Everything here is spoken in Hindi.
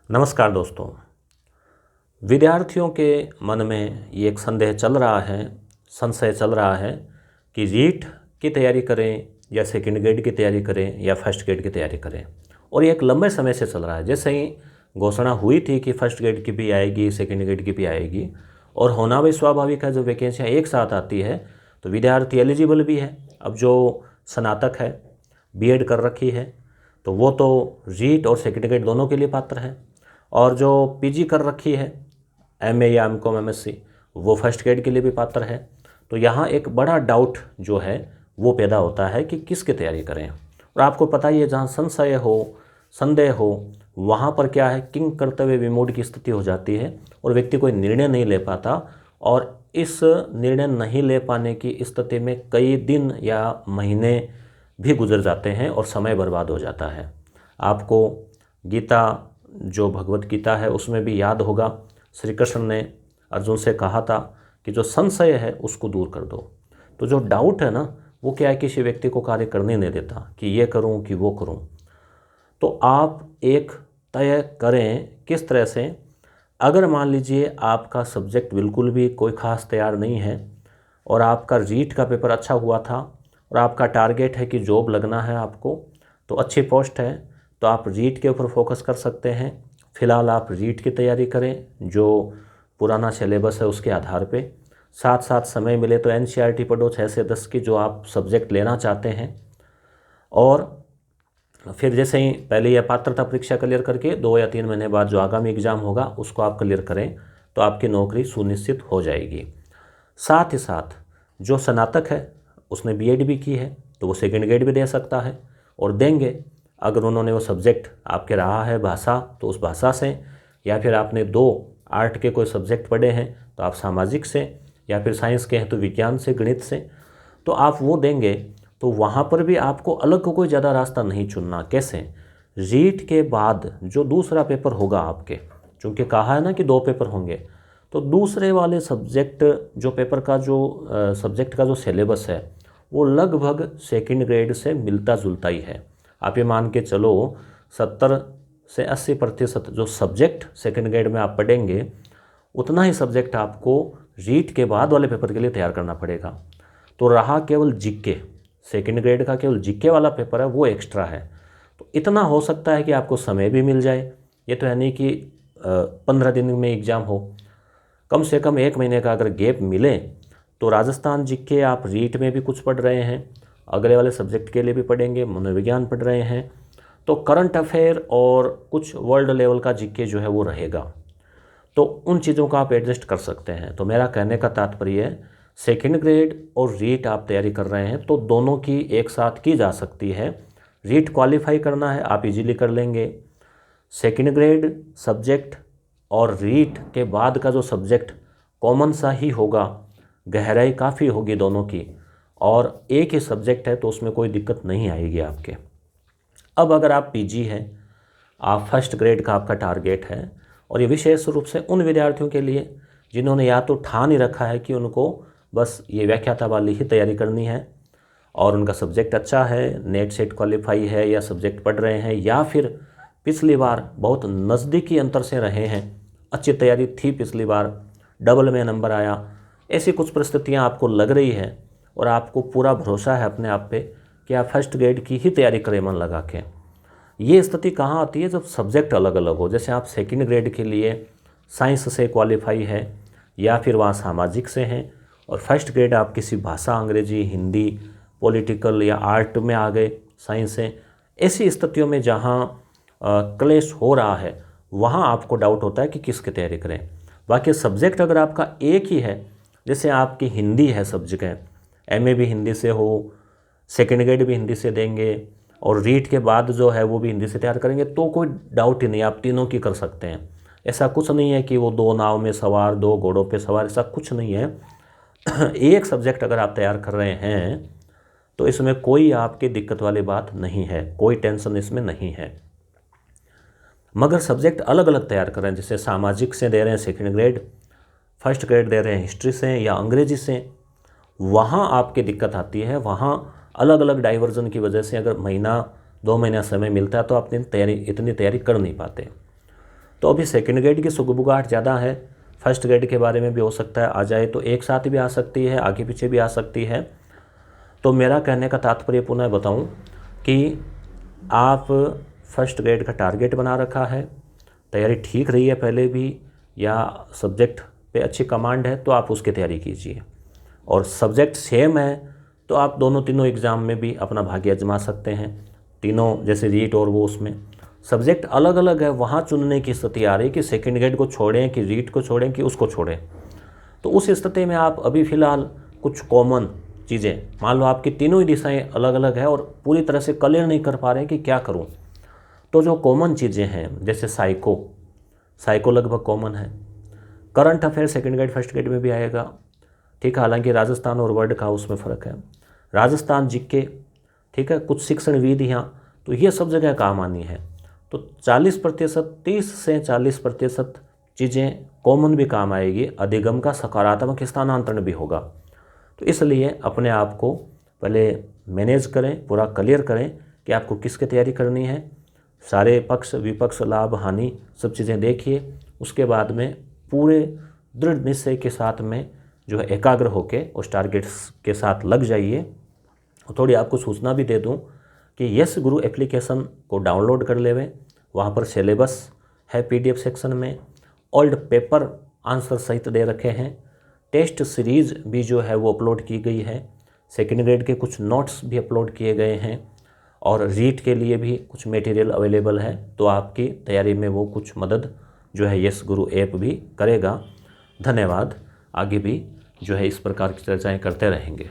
नमस्कार दोस्तों। विद्यार्थियों के मन में ये एक संशय चल रहा है कि रीट की तैयारी करें या सेकंड ग्रेड की तैयारी करें या फर्स्ट ग्रेड की तैयारी करें। और ये एक लंबे समय से चल रहा है। जैसे ही घोषणा हुई थी कि फर्स्ट ग्रेड की भी आएगी, सेकंड ग्रेड की भी आएगी, और होना भी स्वाभाविक है, जो वैकेंसियाँ एक साथ आती है तो विद्यार्थी एलिजिबल भी है। अब जो स्नातक है, बीएड कर रखी है, तो वो तो रीट और सेकंड ग्रेड दोनों के लिए पात्र है। और जो पीजी कर रखी है, एमए या एमकॉम एमएससी, वो फर्स्ट ग्रेड के लिए भी पात्र है। तो यहाँ एक बड़ा डाउट जो है वो पैदा होता है कि किसकी तैयारी करें। और आपको पता ही है, जहाँ संशय हो, संदेह हो, वहाँ पर क्या है, किंग कर्तव्य विमूढ़ की स्थिति हो जाती है और व्यक्ति कोई निर्णय नहीं ले पाता। और इस निर्णय नहीं ले पाने की स्थिति में कई दिन या महीने भी गुजर जाते हैं और समय बर्बाद हो जाता है। आपको गीता, जो भगवत गीता है, उसमें भी याद होगा, श्री कृष्ण ने अर्जुन से कहा था कि जो संशय है उसको दूर कर दो। तो जो डाउट है ना, वो क्या है, किसी व्यक्ति को कार्य करने नहीं देता कि ये करूं कि वो करूं। तो आप एक तय करें किस तरह से। अगर मान लीजिए आपका सब्जेक्ट बिल्कुल भी कोई खास तैयार नहीं है और आपका रीट का पेपर अच्छा हुआ था और आपका टारगेट है कि जॉब लगना है आपको, तो अच्छी पोस्ट है, तो आप रीट के ऊपर फोकस कर सकते हैं। फ़िलहाल आप रीट की तैयारी करें, जो पुराना सिलेबस है उसके आधार पे। साथ साथ समय मिले तो एनसीईआरटी पढ़ो 6 से 10 की, जो आप सब्जेक्ट लेना चाहते हैं। और फिर जैसे ही पहले यह पात्रता परीक्षा क्लियर करके 2 या 3 महीने बाद जो आगामी एग्ज़ाम होगा उसको आप क्लियर करें, तो आपकी नौकरी सुनिश्चित हो जाएगी। साथ ही साथ जो स्नातक है, उसने बीएड भी की है, तो वो सेकंड ग्रेड भी दे सकता है और देंगे। अगर उन्होंने वो सब्जेक्ट आपके रहा है भाषा, तो उस भाषा से, या फिर आपने 2 आर्ट के कोई सब्जेक्ट पढ़े हैं तो आप सामाजिक से, या फिर साइंस के हैं तो विज्ञान से, गणित से, तो आप वो देंगे। तो वहाँ पर भी आपको अलग को कोई ज़्यादा रास्ता नहीं चुनना। कैसे? रीट के बाद जो दूसरा पेपर होगा आपके, चूँकि कहा है ना कि 2 पेपर होंगे, तो दूसरे वाले सब्जेक्ट जो पेपर का जो सब्जेक्ट का जो सिलेबस है वो लगभग सेकंड ग्रेड से मिलता जुलता ही है। आप ये मान के चलो 70 से 80% जो सब्जेक्ट सेकंड ग्रेड में आप पढ़ेंगे, उतना ही सब्जेक्ट आपको रीट के बाद वाले पेपर के लिए तैयार करना पड़ेगा। तो रहा केवल जीके, सेकंड ग्रेड का केवल जीके वाला पेपर है, वो एक्स्ट्रा है। तो इतना हो सकता है कि आपको समय भी मिल जाए। ये तो है नहीं कि 15 दिन में एग्ज़ाम हो, कम से कम 1 महीने का अगर गैप मिले तो राजस्थान जीके आप रीट में भी कुछ पढ़ रहे हैं, अगले वाले सब्जेक्ट के लिए भी पढ़ेंगे, मनोविज्ञान पढ़ रहे हैं, तो करंट अफेयर और कुछ वर्ल्ड लेवल का जीके जो है वो रहेगा। तो उन चीज़ों का आप एडजस्ट कर सकते हैं। तो मेरा कहने का तात्पर्य है, सेकंड ग्रेड और रीट आप तैयारी कर रहे हैं तो दोनों की एक साथ की जा सकती है। रीट क्वालिफाई करना है आप इजीली कर लेंगे। सेकंड ग्रेड सब्जेक्ट और रीट के बाद का जो सब्जेक्ट कॉमन सा ही होगा, गहराई काफ़ी होगी दोनों की, और एक ही सब्जेक्ट है तो उसमें कोई दिक्कत नहीं आएगी आपके। अब अगर आप पीजी हैं, आप फर्स्ट ग्रेड का आपका टारगेट है, और ये विशेष रूप से उन विद्यार्थियों के लिए जिन्होंने या तो ठान ही रखा है कि उनको बस ये व्याख्याता वाली ही तैयारी करनी है और उनका सब्जेक्ट अच्छा है, नेट सेट क्वालिफाई है या सब्जेक्ट पढ़ रहे हैं, या फिर पिछली बार बहुत नज़दीकी अंतर से रहे हैं, अच्छी तैयारी थी पिछली बार, डबल में नंबर आया, ऐसी कुछ परिस्थितियां आपको लग रही है और आपको पूरा भरोसा है अपने आप पे कि आप फर्स्ट ग्रेड की ही तैयारी करें मन लगा के। ये स्थिति कहाँ आती है? जब सब्जेक्ट अलग अलग हो। जैसे आप सेकंड ग्रेड के लिए साइंस से क्वालिफाई है या फिर वहाँ सामाजिक से हैं, और फर्स्ट ग्रेड आप किसी भाषा, अंग्रेजी, हिंदी, पॉलिटिकल या आर्ट में आ गए, साइंस से। ऐसी स्थितियों में जहाँ क्लेश हो रहा है, वहाँ आपको डाउट होता है कि किसकी तैयारी करें। बाकी सब्जेक्ट अगर आपका एक ही है, जैसे आपकी हिंदी है सब्जेक्ट, एमए भी हिंदी से हो, सेकंड ग्रेड भी हिंदी से देंगे, और रीट के बाद जो है वो भी हिंदी से तैयार करेंगे, तो कोई डाउट ही नहीं, आप तीनों की कर सकते हैं। ऐसा कुछ नहीं है कि वो 2 नाव में सवार, 2 घोड़ों पे सवार, ऐसा कुछ नहीं है। एक सब्जेक्ट अगर आप तैयार कर रहे हैं तो इसमें कोई आपकी दिक्कत वाली बात नहीं है, कोई टेंशन इसमें नहीं है। मगर सब्जेक्ट अलग अलग तैयार कर रहे हैं, जैसे सामाजिक से दे रहे हैं सेकंड ग्रेड, फर्स्ट ग्रेड दे रहे हैं हिस्ट्री से या अंग्रेजी से, वहाँ आपकी दिक्कत आती है। वहाँ अलग अलग डाइवर्जन की वजह से अगर महीना 2 महीना समय मिलता है तो आप इतनी तैयारी कर नहीं पाते। तो अभी सेकंड ग्रेड की सुगबुगाहट ज़्यादा है, फर्स्ट ग्रेड के बारे में भी हो सकता है आ जाए, तो एक साथ भी आ सकती है, आगे पीछे भी आ सकती है। तो मेरा कहने का तात्पर्य पुनः बताऊं कि आप फर्स्ट ग्रेड का टारगेट बना रखा है, तैयारी ठीक रही है पहले भी, या सब्जेक्ट पे अच्छी कमांड है तो आप उसकी तैयारी कीजिए। और सब्जेक्ट सेम है तो आप दोनों तीनों एग्ज़ाम में भी अपना भाग्य आजमा सकते हैं। तीनों जैसे रीट और वो, उसमें सब्जेक्ट अलग अलग है, वहाँ चुनने की स्थिति आ रही कि सेकंड ग्रेड को छोड़ें कि रीट को छोड़ें कि उसको छोड़ें। तो उस स्थिति में आप अभी फ़िलहाल कुछ कॉमन चीज़ें, मान लो आपकी तीनों ही दिशाएं अलग अलग है और पूरी तरह से क्लियर नहीं कर पा रहे हैं कि क्या करूं, तो जो कॉमन चीज़ें हैं जैसे साइको लगभग कॉमन है। Current affair second grade first grade में भी आएगा, ठीक है, हालांकि राजस्थान और वर्ल्ड का उसमें फ़र्क है। राजस्थान जीके, ठीक है, कुछ शिक्षण विधियाँ, तो ये सब जगह काम आनी है। तो 40%, 30 से 40% चीज़ें कॉमन भी काम आएगी, अधिगम का सकारात्मक स्थानांतरण भी होगा। तो इसलिए अपने आप को पहले मैनेज करें, पूरा क्लियर करें कि आपको किसकी तैयारी करनी है। सारे पक्ष विपक्ष लाभ हानि सब चीज़ें देखिए, उसके बाद में पूरे दृढ़ निश्चय के साथ में जो है एकाग्र होके उस टारगेट्स के साथ लग जाइए। थोड़ी आपको सूचना भी दे दूं कि यस गुरु एप्लीकेशन को डाउनलोड कर लेवें, वहाँ पर सिलेबस है PDF सेक्शन में, ओल्ड पेपर आंसर सहित दे रखे हैं, टेस्ट सीरीज़ भी जो है वो अपलोड की गई है, सेकंड ग्रेड के कुछ नोट्स भी अपलोड किए गए हैं, और रीट के लिए भी कुछ मटेरियल अवेलेबल है। तो आपकी तैयारी में वो कुछ मदद जो है यस गुरु ऐप भी करेगा। धन्यवाद। आगे भी जो है इस प्रकार की चर्चाएं करते रहेंगे।